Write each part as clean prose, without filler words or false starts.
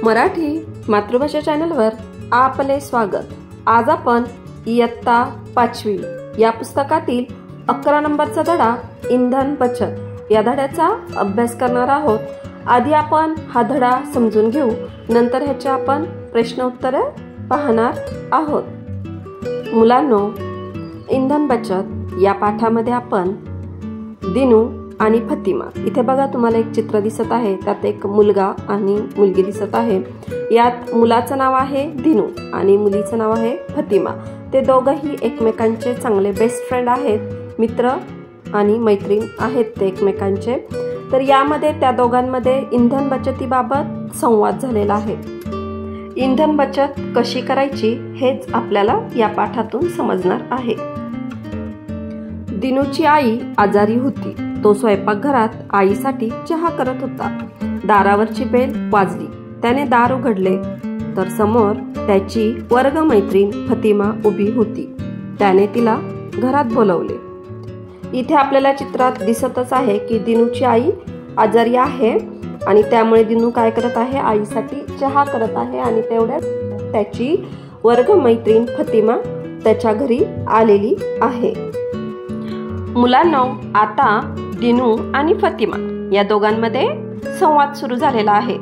मराठी मातृभाषा चॅनलवर आपले स्वागत। आज आपण इयत्ता 5वी या पुस्तकातील 11 नंबरचा धडा इंधन बचत या धड्याचा अभ्यास करणार आहोत। आधी आपण हा धडा समजून घेऊ, नंतर ह्याचे आपण प्रश्न उत्तरे पाहणार आहोत। मुलांनो, इंधन बचत या पाठामध्ये आपण दिनू आणि फतिमा, इथे बघा तुम्हाला एक चित्र दिसत आहे, त्यात एक मुलगा आणि मुलगी दिसत आहे। यात मुलाचं नाव आहे दिनू आणि मुलीचं नाव आहे फतिमा। ते दोघंही एकमेकांचे चांगले बेस्ट फ्रेंड आहेत, मित्र आणि मैत्रीण आहेत ते एकमेकांचे। तर यामध्ये त्या दोघांमध्ये इंधन बचतीबाबत संवाद झालेला आहे। इंधन बचत कशी करायची हेच आपल्याला या पाठातून समजणार आहे। दिनूची आई आजारी होती। तो स्वयंपाकघरात आईसाठी चहा करत होता। दारावरची बेल वाजली। त्याने दार उघडले तर समोर त्याची वर्गमैत्रीण फतिमा उभी होती। त्याने तिला घरात बोलवले। इथे आपल्याला चित्रात दिसतच आहे की दिनूची आई आजारी आहे आणि त्यामुळे दिनू काय करत आहे, आईसाठी चहा करत आहे आणि तेवढ्यात त्याची वर्गमैत्रीण फतिमा त्याच्या घरी आलेली आहे। मुलांनो, आता दिनू आणि फतिमा या दोघांमध्ये संवाद सुरू झालेला आहे।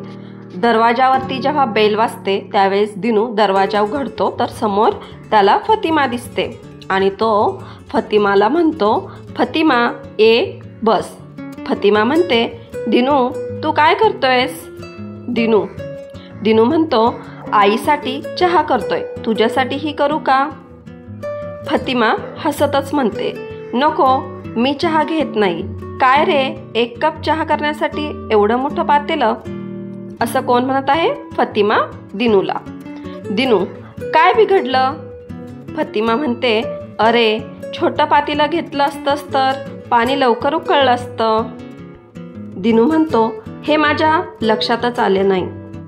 दरवाजावरती जेव्हा बेल वाजते त्यावेळेस दिनू दरवाजा उघडतो तर समोर त्याला फतिमा दिसते आणि तो फतिमाला म्हणतो, फतिमा ये बस। फतिमा म्हणते, दिनू तू काय करतोयस? दिनू म्हणतो, आईसाठी चहा करतोय, तुझ्यासाठीही करू का? फतिमा हसतच म्हणते, नको, मी चहा घेत नाही। काय रे, 1 कप चहा करण्यासाठी एवढं मोठं पातेलं? असं कोण म्हणत आहे? फतिमा दिनूला। दिनू, काय बिघडलं? फतिमा म्हणते, अरे छोटं पातेलं घेतलं असतंस तर पाणी लवकर उकळलं असतं। दिनू म्हणतो, हे माझ्या लक्षातच आले नाही।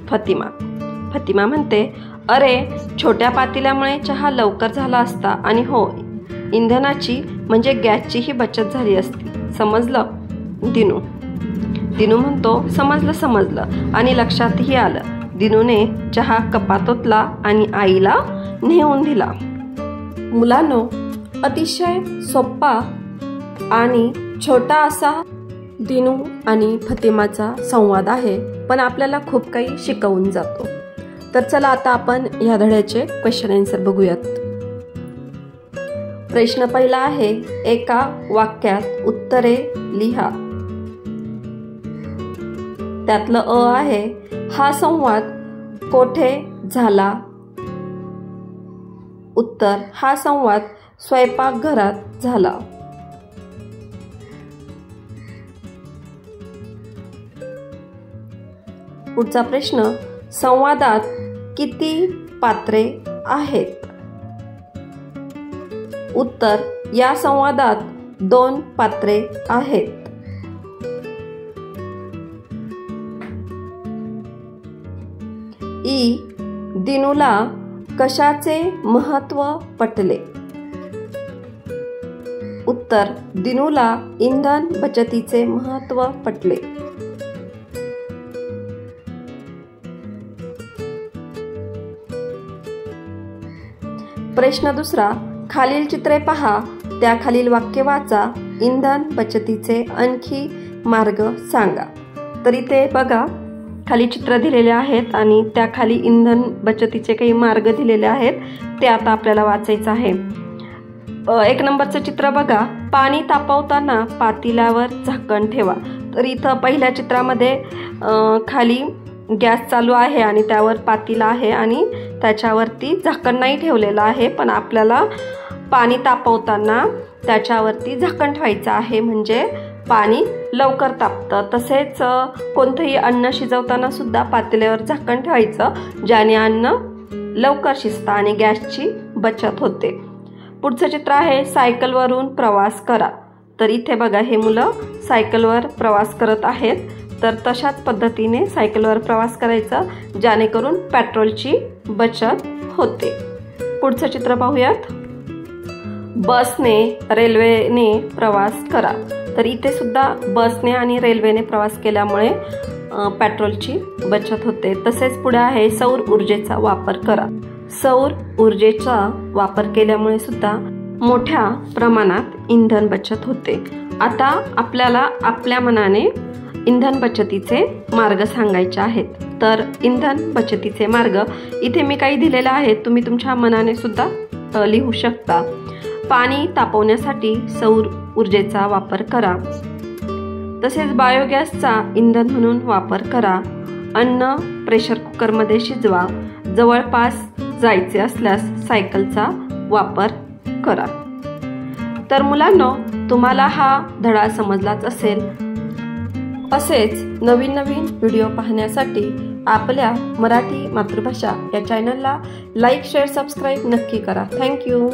फतिमा म्हणते, अरे छोट्या पातेल्यामुळे चहा लवकर झाला असता आणि हो, इंधनाची म्हणजे गॅसचीही बचत झाली असती, समजलं? दिनू म्हणतो, समजलं आणि लक्षातही आलं। दिनूने चहा कपात ओतला आणि आईला नेऊन दिला। मुलांनो, अतिशय सोपा आणि छोटा असा दिनू आणि फतिमाचा संवाद आहे, पण आपल्याला खूप काही शिकवून जातो। तर चला आता आपण या धड्याचे क्वेश्चन आन्सर बघूयात। प्रश्न पहिला आहे, एका वाक्यात उत्तरे लिहा। त्यातलं अ आहे, हा संवाद कोठे झाला? उत्तर, हा संवाद स्वयंपाकघरात झाला। पुढचा प्रश्न, संवादात किती पात्रे आहेत? उत्तर, या संवादात 2 पात्रे आहेत। ई, दिनूला कशाचे महत्त्व पटले? उत्तर, दिनूला इंधन बचतीचे महत्त्व पटले। प्रश्न दुसरा, खालील चित्रे पहा, त्याखालील वाक्य वाचा, इंधन बचतीचे आणखी मार्ग सांगा। तर इथे बघा, खाली चित्र दिलेले आहेत आणि त्याखाली इंधन बचतीचे काही मार्ग दिलेले आहेत, ते आता आपल्याला वाचायचं आहे। 1 नंबरचं चित्र बघा, पाणी तापवताना पातेल्यावर झाकण ठेवा। तर इथं पहिल्या चित्रामध्ये खाली गॅस चालू आहे आणि त्यावर पातेलं आहे आणि त्याच्यावरती झाकण नाही ठेवलेलं आहे, पण आपल्याला पाणी तापवताना त्याच्यावरती झाकण ठेवायचं आहे, म्हणजे पाणी लवकर तापतं। तसेच कोणतंही अन्न शिजवताना सुद्धा पातेल्यावर झाकण ठेवायचं, ज्याने अन्न लवकर शिजतं आणि गॅसची बचत होते। पुढचं चित्र आहे, सायकलवरून प्रवास करा। तर इथे बघा, हे मुलं सायकलवर प्रवास करत आहेत। तर तशाच पद्धतीने सायकलवर प्रवास करायचा, जेणेकरून पेट्रोलची बचत होते। पुढचं चित्र पाहूयात, बसने रेल्वेने प्रवास करा। तर इथे सुद्धा बसने आणि रेल्वेने प्रवास केल्यामुळे पेट्रोलची बचत होते। तसेच पुढे आहे सौर ऊर्जेचा वापर करा। सौर ऊर्जेचा वापर केल्यामुळे सुद्धा मोठ्या प्रमाणात इंधन बचत होते। आता आपल्याला आपल्या मनाने इंधन बचतीचे मार्ग सांगायचे आहेत। तर इंधन बचतीचे मार्ग इथे मी काही दिलेले आहेत, तुम्ही तुमच्या मनाने सुद्धा लिहू शकता। पाणी तापवण्यासाठी सौर ऊर्जेचा वापर करा। तसेच बायोगॅसचा इंधन म्हणून वापर करा। अन्न प्रेशर कुकरमध्ये शिजवा। जवळपास जायचे असल्यास सायकलचा वापर करा। तर मुलांनो, तुम्हाला हा धडा समजलाच असेल। असेच नवीन नवीन व्हिडिओ पाहण्यासाठी आपल्या मराठी मातृभाषा या चॅनलला लाईक, शेअर, सबस्क्राईब नक्की करा। थँक्यू।